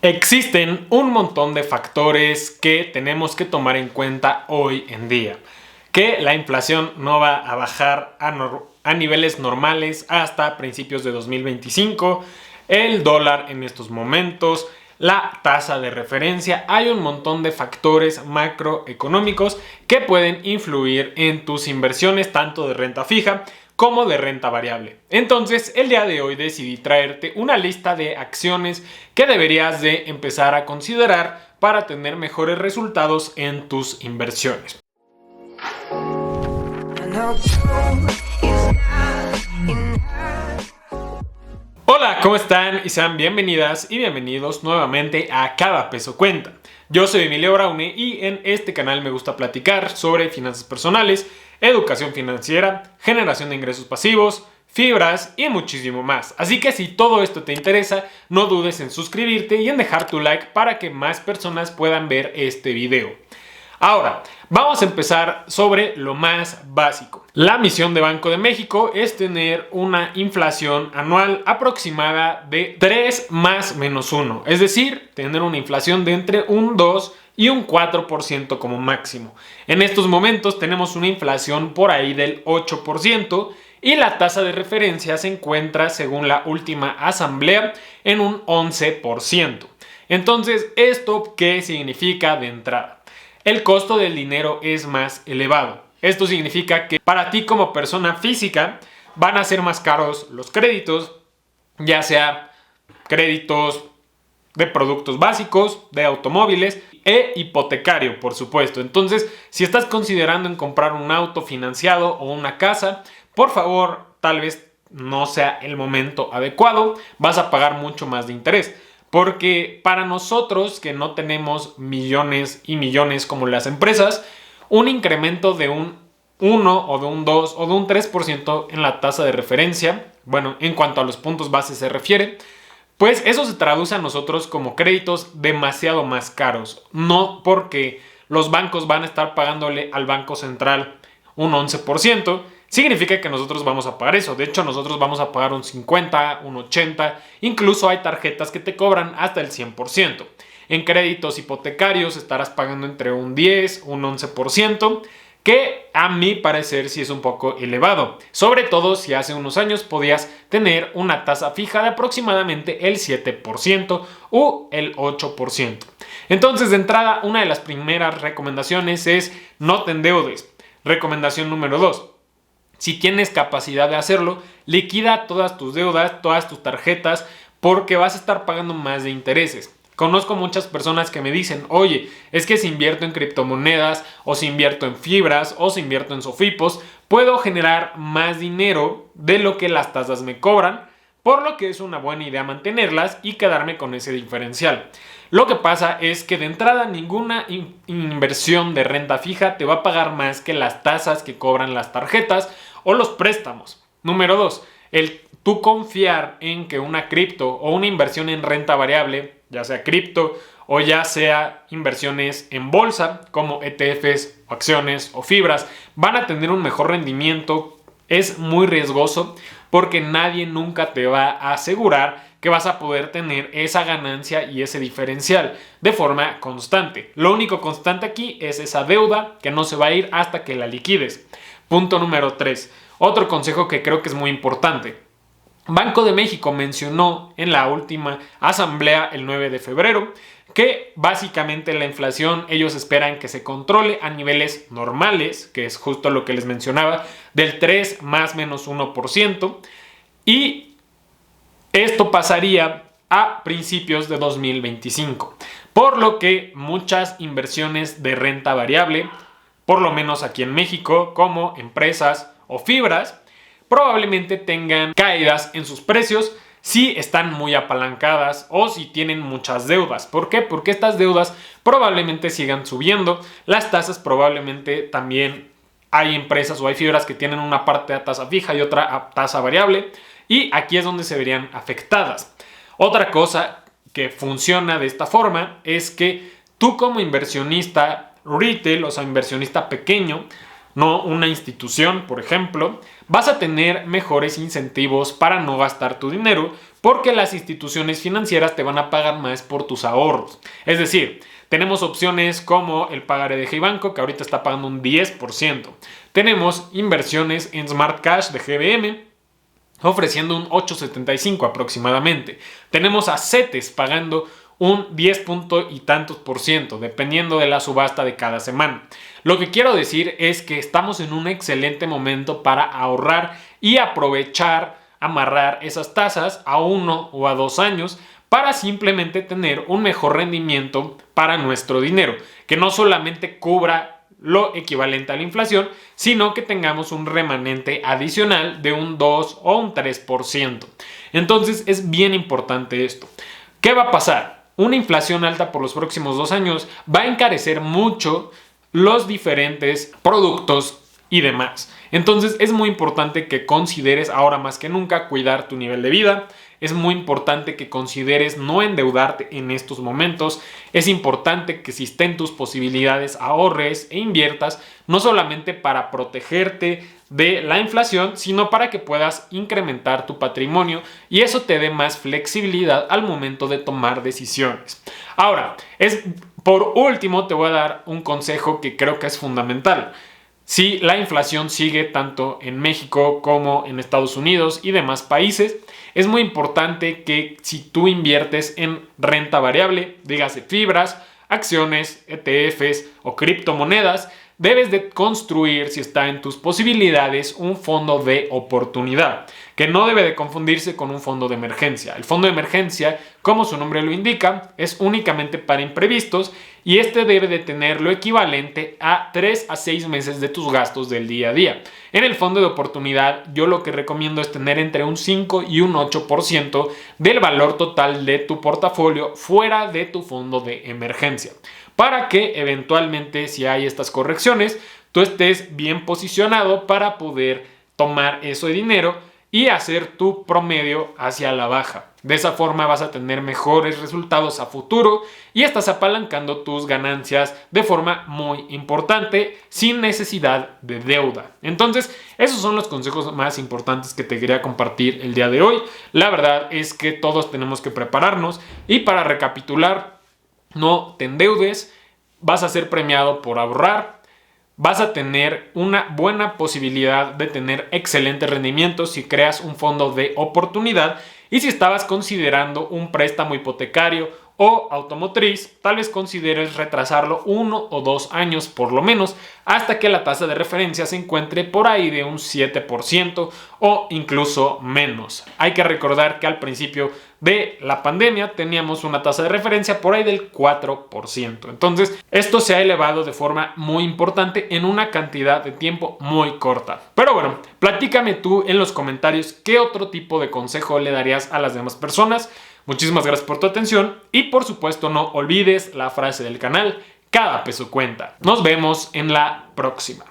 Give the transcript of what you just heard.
Existen un montón de factores que tenemos que tomar en cuenta hoy en día. Que la inflación no va a bajar a niveles normales hasta principios de 2025. El dólar en estos momentos, la tasa de referencia. Hay un montón de factores macroeconómicos que pueden influir en tus inversiones, tanto de renta fija como de renta variable. Entonces, el día de hoy decidí traerte una lista de acciones que deberías de empezar a considerar para tener mejores resultados en tus inversiones. Hola, ¿cómo están? Y sean bienvenidas y bienvenidos nuevamente a Cada Peso Cuenta. Yo soy Emilio Braune y en este canal me gusta platicar sobre finanzas personales, educación financiera, generación de ingresos pasivos, fibras y muchísimo más. Así que si todo esto te interesa, no dudes en suscribirte y en dejar tu like para que más personas puedan ver este video. Ahora, vamos a empezar sobre lo más básico. La misión de Banco de México es tener una inflación anual aproximada de 3 más menos 1. Es decir, tener una inflación de entre un 2 y un 4% como máximo. En estos momentos tenemos una inflación por ahí del 8% y la tasa de referencia se encuentra, según la última asamblea, en un 11%. Entonces, ¿esto qué significa de entrada? El costo del dinero es más elevado. Esto significa que para ti como persona física van a ser más caros los créditos, ya sea créditos de productos básicos, de automóviles e hipotecario, por supuesto. Entonces, si estás considerando en comprar un auto financiado o una casa, por favor, tal vez no sea el momento adecuado, vas a pagar mucho más de interés. Porque para nosotros que no tenemos millones y millones como las empresas, un incremento de un 1 o de un 2 o de un 3% en la tasa de referencia, bueno, en cuanto a los puntos base se refiere, pues eso se traduce a nosotros como créditos demasiado más caros. No porque los bancos van a estar pagándole al Banco Central un 11%, significa que nosotros vamos a pagar eso. De hecho, nosotros vamos a pagar un 50, un 80, incluso hay tarjetas que te cobran hasta el 100%. En créditos hipotecarios estarás pagando entre un 10, un 11%, que a mi parecer sí es un poco elevado. Sobre todo si hace unos años podías tener una tasa fija de aproximadamente el 7% o el 8%. Entonces, de entrada, una de las primeras recomendaciones es no te endeudes. Recomendación número 2. Si tienes capacidad de hacerlo, liquida todas tus deudas, todas tus tarjetas, porque vas a estar pagando más de intereses. Conozco muchas personas que me dicen, oye, es que si invierto en criptomonedas, o si invierto en fibras, o si invierto en sofipos, puedo generar más dinero de lo que las tasas me cobran, por lo que es una buena idea mantenerlas y quedarme con ese diferencial. Lo que pasa es que de entrada ninguna inversión de renta fija te va a pagar más que las tasas que cobran las tarjetas o los préstamos. Número 2, el tú confiar en que una cripto o una inversión en renta variable, ya sea cripto o ya sea inversiones en bolsa como ETFs o acciones o fibras, van a tener un mejor rendimiento, es muy riesgoso porque nadie nunca te va a asegurar que vas a poder tener esa ganancia y ese diferencial de forma constante. Lo único constante aquí es esa deuda que no se va a ir hasta que la liquides. Punto número 3. Otro consejo que creo que es muy importante. Banco de México mencionó en la última asamblea el 9 de febrero que básicamente la inflación ellos esperan que se controle a niveles normales, que es justo lo que les mencionaba, del 3 más menos 1%, y esto pasaría a principios de 2025, por lo que muchas inversiones de renta variable, por lo menos aquí en México, como empresas o fibras, probablemente tengan caídas en sus precios si están muy apalancadas o si tienen muchas deudas. ¿Por qué? Porque estas deudas probablemente sigan subiendo. Las tasas probablemente también hay empresas o hay fibras que tienen una parte a tasa fija y otra a tasa variable. Y aquí es donde se verían afectadas. Otra cosa que funciona de esta forma es que tú como inversionista retail, o sea, inversionista pequeño, no una institución, por ejemplo, vas a tener mejores incentivos para no gastar tu dinero porque las instituciones financieras te van a pagar más por tus ahorros. Es decir, tenemos opciones como el pagaré de Hey Banco, que ahorita está pagando un 10%. Tenemos inversiones en Smart Cash de GBM, ofreciendo un 8,75 aproximadamente. Tenemos a CETES pagando un 10 punto y tantos por ciento, dependiendo de la subasta de cada semana. Lo que quiero decir es que estamos en un excelente momento para ahorrar y aprovechar, amarrar esas tasas a 1 o a 2 años para simplemente tener un mejor rendimiento para nuestro dinero, que no solamente cubra lo equivalente a la inflación, sino que tengamos un remanente adicional de un 2 o un 3%. Entonces es bien importante esto. ¿Qué va a pasar? Una inflación alta por los próximos 2 años va a encarecer mucho los diferentes productos y demás. Entonces es muy importante que consideres ahora más que nunca cuidar tu nivel de vida. Es muy importante que consideres no endeudarte en estos momentos. Es importante que si esté en tus posibilidades ahorres e inviertas, no solamente para protegerte de la inflación, sino para que puedas incrementar tu patrimonio y eso te dé más flexibilidad al momento de tomar decisiones. Ahora, por último, te voy a dar un consejo que creo que es fundamental. Si la inflación sigue tanto en México como en Estados Unidos y demás países, es muy importante que si tú inviertes en renta variable, dígase fibras, acciones, ETFs o criptomonedas, debes de construir, si está en tus posibilidades, un fondo de oportunidad, que no debe de confundirse con un fondo de emergencia. El fondo de emergencia, como su nombre lo indica, es únicamente para imprevistos y este debe de tener lo equivalente a 3 a 6 meses de tus gastos del día a día. En el fondo de oportunidad, yo lo que recomiendo es tener entre un 5 y un 8% del valor total de tu portafolio fuera de tu fondo de emergencia, para que eventualmente, si hay estas correcciones, tú estés bien posicionado para poder tomar ese dinero y hacer tu promedio hacia la baja. De esa forma vas a tener mejores resultados a futuro y estás apalancando tus ganancias de forma muy importante sin necesidad de deuda. Entonces, esos son los consejos más importantes que te quería compartir el día de hoy. La verdad es que todos tenemos que prepararnos y para recapitular, no te endeudes, vas a ser premiado por ahorrar, vas a tener una buena posibilidad de tener excelentes rendimientos si creas un fondo de oportunidad y si estabas considerando un préstamo hipotecario o automotriz, tal vez consideres retrasarlo 1 o 2 años por lo menos hasta que la tasa de referencia se encuentre por ahí de un 7% o incluso menos. Hay que recordar que al principio de la pandemia teníamos una tasa de referencia por ahí del 4%. Entonces, esto se ha elevado de forma muy importante en una cantidad de tiempo muy corta. Pero bueno, platícame tú en los comentarios qué otro tipo de consejo le darías a las demás personas. Muchísimas gracias por tu atención y por supuesto no olvides la frase del canal, cada peso cuenta. Nos vemos en la próxima.